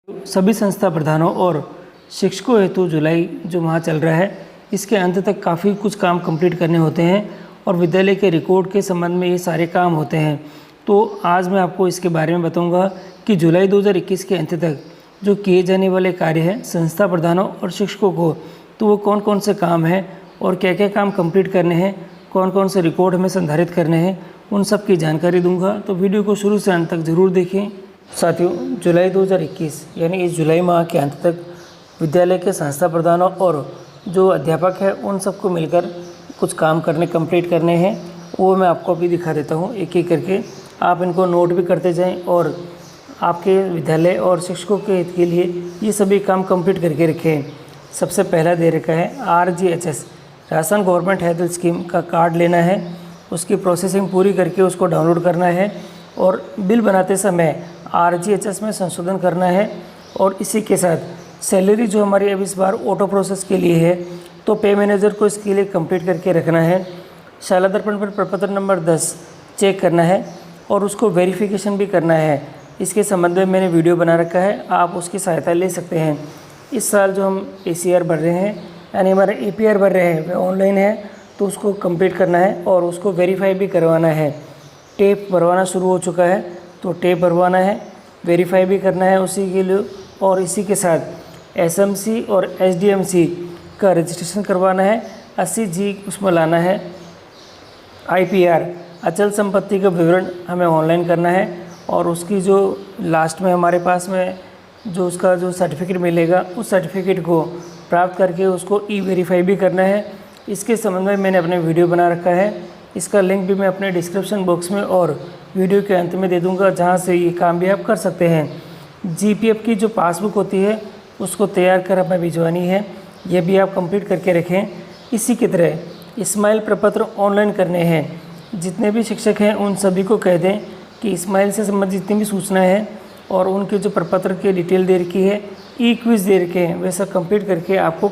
सभी संस्था प्रधानों और शिक्षकों हेतु जुलाई जो माह चल रहा है, इसके अंत तक काफ़ी कुछ काम कंप्लीट करने होते हैं और विद्यालय के रिकॉर्ड के संबंध में ये सारे काम होते हैं। तो आज मैं आपको इसके बारे में बताऊंगा कि जुलाई 2021 के अंत तक जो किए जाने वाले कार्य हैं संस्था प्रधानों और शिक्षकों को, तो वो कौन कौन से काम हैं और क्या क्या काम कंप्लीट करने हैं, कौन कौन से रिकॉर्ड हमें संधारित करने हैं, उन सब की जानकारी दूंगा। तो वीडियो को शुरू से अंत तक ज़रूर देखें। साथियों, जुलाई 2021 यानी इस जुलाई माह के अंत तक विद्यालय के संस्था प्रधानों और जो अध्यापक है उन सबको मिलकर कुछ काम कंप्लीट करने हैं। वो मैं आपको अभी दिखा देता हूँ एक एक करके। आप इनको नोट भी करते जाएं और आपके विद्यालय और शिक्षकों के हित के लिए ये सभी काम कंप्लीट करके रखें। सबसे पहला दे रखा है RGHS ration government health scheme का कार्ड लेना है, उसकी प्रोसेसिंग पूरी करके उसको डाउनलोड करना है और बिल बनाते समय RGHS में संशोधन करना है। और इसी के साथ सैलरी जो हमारी अब इस बार ऑटो प्रोसेस के लिए है, तो पे मैनेजर को इसके लिए कंप्लीट करके रखना है। शाला दर्पण पर प्रपत्र नंबर 10 चेक करना है और उसको वेरिफिकेशन भी करना है। इसके संबंध में मैंने वीडियो बना रखा है, आप उसकी सहायता ले सकते हैं। इस साल जो हम ACR भर रहे हैं यानी हमारा APR भर रहे हैं वह ऑनलाइन है, तो उसको कंप्लीट करना है और उसको वेरीफाई भी करवाना है। टेप भरवाना शुरू हो चुका है, तो टेप भरवाना है, वेरीफाई भी करना है उसी के लिए। और इसी के साथ SMC और SDMC का रजिस्ट्रेशन करवाना है, 80G उसमें लाना है। IPR अचल संपत्ति का विवरण हमें ऑनलाइन करना है और उसकी जो लास्ट में हमारे पास में जो उसका जो सर्टिफिकेट मिलेगा उस सर्टिफिकेट को प्राप्त करके उसको वेरीफाई भी करना है। इसके संबंध में मैंने अपने वीडियो बना रखा है, इसका लिंक भी मैं अपने डिस्क्रिप्शन बॉक्स में और वीडियो के अंत में दे दूंगा, जहां से ये काम भी आप कर सकते हैं। GPF की जो पासबुक होती है उसको तैयार कर हमें भिजवानी है, ये भी आप कंप्लीट करके रखें। इसी की तरह स्माइल प्रपत्र ऑनलाइन करने हैं। जितने भी शिक्षक हैं उन सभी को कह दें कि स्माइल से संबंधित जितनी भी सूचना है और उनके जो प्रपत्र की डिटेल दे रखी है, क्विज़ दे रखे हैं, वैसा कंप्लीट करके आपको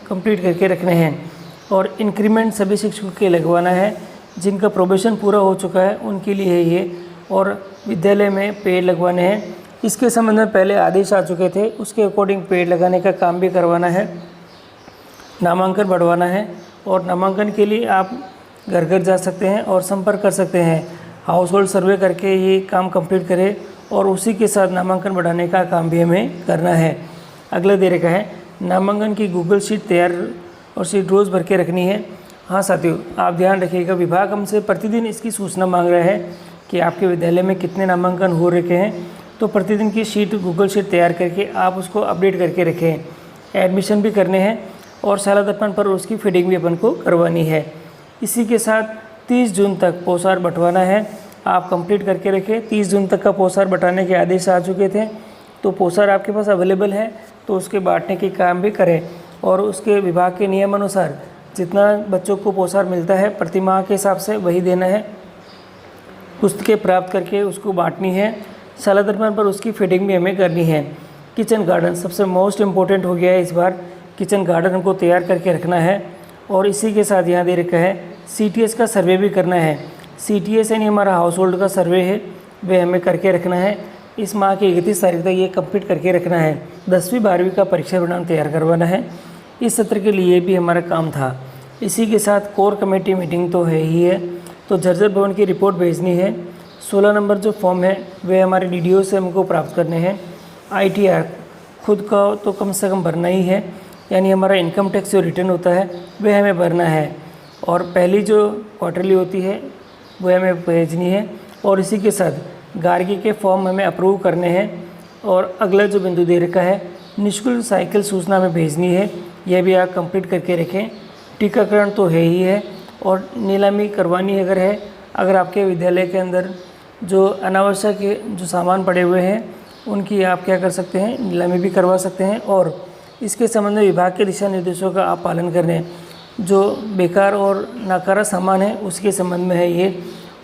कंप्लीट करके रखने हैं। और इंक्रीमेंट सभी शिक्षकों के लगवाना है, जिनका प्रोबेशन पूरा हो चुका है उनके लिए है ये। और विद्यालय में पेड़ लगवाने हैं, इसके संबंध में पहले आदेश आ चुके थे, उसके अकॉर्डिंग पेड़ लगाने का काम भी करवाना है। नामांकन बढ़वाना है और नामांकन के लिए आप घर घर जा सकते हैं और संपर्क कर सकते हैं। हाउस होल्ड सर्वे करके ये काम कंप्लीट करें और उसी के साथ नामांकन बढ़ाने का काम भी हमें करना है। अगला दे रखा है नामांकन की गूगल शीट तैयार और शीट रोज़ भर के रखनी है। हाँ साथियों, आप ध्यान रखिएगा, विभाग हमसे प्रतिदिन इसकी सूचना मांग रहा है कि आपके विद्यालय में कितने नामांकन हो रखे हैं, तो प्रतिदिन की शीट गूगल शीट तैयार करके आप उसको अपडेट करके रखें। एडमिशन भी करने हैं और शाला दर्पण पर उसकी फीडिंग भी अपन को करवानी है। इसी के साथ 30 जून तक पोसार बंटवाना है, आप कंप्लीट करके रखें। 30 जून तक का पोसार बंटाने के आदेश आ चुके थे, तो पोसार आपके पास अवेलेबल है तो उसके बांटने के काम भी करें। और उसके विभाग के नियम अनुसार जितना बच्चों को पोसार मिलता है प्रति माह के हिसाब से वही देना है। पुस्तकें प्राप्त करके उसको बांटनी है। शाला दर्पण पर उसकी फीडिंग भी हमें करनी है। किचन गार्डन सबसे मोस्ट इम्पोर्टेंट हो गया है इस बार, किचन गार्डन हमको तैयार करके रखना है। और इसी के साथ यहाँ दे रखा है CTS का सर्वे भी करना है। CTS यानी हमारा हाउस होल्ड का सर्वे है, वह हमें करके रखना है। इस माह की 31 तारीख तक ये कंप्लीट करके रखना है। 10वीं 12वीं का परीक्षा परिणाम तैयार करवाना है। इस सत्र के लिए भी हमारा काम था। इसी के साथ कोर कमेटी मीटिंग तो है ही है, तो जर्जर भवन की रिपोर्ट भेजनी है। 16 नंबर जो फॉर्म है वे हमारे DDO से हमको प्राप्त करने हैं। ITR खुद का तो कम से कम भरना ही है, यानी हमारा इनकम टैक्स जो रिटर्न होता है वह हमें भरना है। और पहली जो क्वार्टरली होती है वह हमें भेजनी है। और इसी के साथ गार्गी के फॉर्म हमें अप्रूव करने हैं। और अगला जो बिंदु दे रखा है निःशुल्क साइकिल सूचना हमें भेजनी है, यह भी आप कंप्लीट करके रखें। टीकाकरण तो है ही है और नीलामी करवानी अगर आपके विद्यालय के अंदर जो अनावश्यक जो सामान पड़े हुए हैं उनकी आप क्या कर सकते हैं, नीलामी भी करवा सकते हैं। और इसके संबंध में विभाग के दिशा निर्देशों का आप पालन करें। जो बेकार और नाकारा सामान है उसके संबंध में है ये।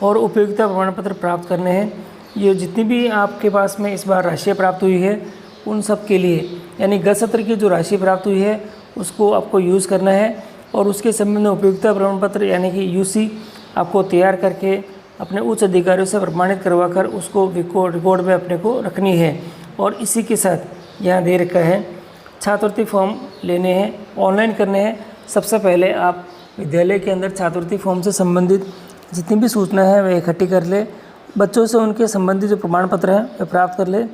और उपयोगिता प्रमाण पत्र प्राप्त करने हैं। ये जितनी भी आपके पास में इस बार राशि प्राप्त हुई है उन सब के लिए, यानी गत सत्र की जो राशि प्राप्त हुई है उसको आपको यूज़ करना है। और उसके संबंध में उपयोगिता प्रमाण पत्र यानी कि UC आपको तैयार करके अपने उच्च अधिकारियों से प्रमाणित करवाकर उसको रिकॉर्ड में अपने को रखनी है। और इसी के साथ यहाँ दे रखा है। छात्रवृत्ति फॉर्म लेने हैं, ऑनलाइन करने हैं। सबसे पहले आप विद्यालय के अंदर छात्रवृत्ति फॉर्म से संबंधित जितनी भी सूचना है वह इकट्ठी कर ले। बच्चों से उनके संबंधित जो प्रमाण पत्र हैं वे प्राप्त कर ले।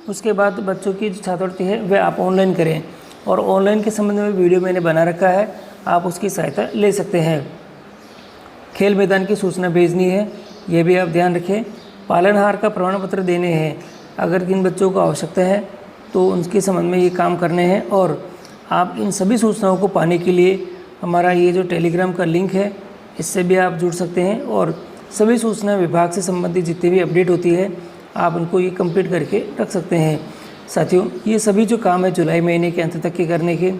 उसके बाद बच्चों की जो छात्रवृत्ति है वह आप ऑनलाइन करें, और ऑनलाइन के संबंध में वीडियो मैंने बना रखा है, आप उसकी सहायता ले सकते हैं। खेल मैदान की सूचना भेजनी है, ये भी आप ध्यान रखें। पालनहार का प्रमाण पत्र देने हैं, अगर किन बच्चों को आवश्यकता है तो उनके संबंध में ये काम करने हैं। और आप इन सभी सूचनाओं को पाने के लिए हमारा ये जो टेलीग्राम का लिंक है इससे भी आप जुड़ सकते हैं, और सभी सूचना विभाग से संबंधित जितनी भी अपडेट होती है आप उनको ये कंप्लीट करके रख सकते हैं। साथियों, ये सभी जो काम है जुलाई महीने के अंत तक के करने के,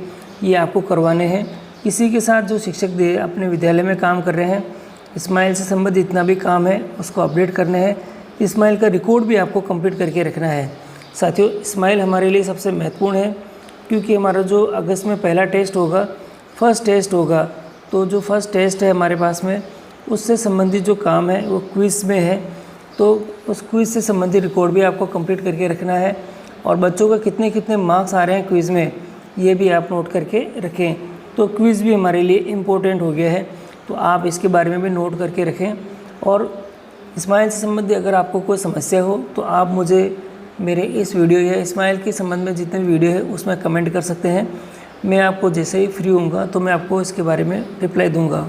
ये आपको करवाने हैं। इसी के साथ जो शिक्षक अपने विद्यालय में काम कर रहे हैं, स्माइल से संबंधित जितना भी काम है उसको अपडेट करने हैं। स्माइल का रिकॉर्ड भी आपको कंप्लीट करके रखना है। साथियों, स्माइल हमारे लिए सबसे महत्वपूर्ण है, क्योंकि हमारा जो अगस्त में पहला टेस्ट होगा, फर्स्ट टेस्ट होगा, तो जो फर्स्ट टेस्ट है हमारे पास में उससे संबंधित जो काम है वो क्विज़ में है, तो उस क्विज़ से संबंधित रिकॉर्ड भी आपको कंप्लीट करके रखना है। और बच्चों का कितने कितने मार्क्स आ रहे हैं क्विज़ में, ये भी आप नोट करके रखें। तो क्विज़ भी हमारे लिए इम्पोर्टेंट हो गया है, तो आप इसके बारे में भी नोट करके रखें। और स्माइल से संबंधित अगर आपको कोई समस्या हो तो आप मुझे मेरे इस वीडियो या स्माइल के संबंध में जितने भी वीडियो है उसमें कमेंट कर सकते हैं। मैं आपको जैसे ही फ्री होऊंगा तो मैं आपको इसके बारे में रिप्लाई दूंगा।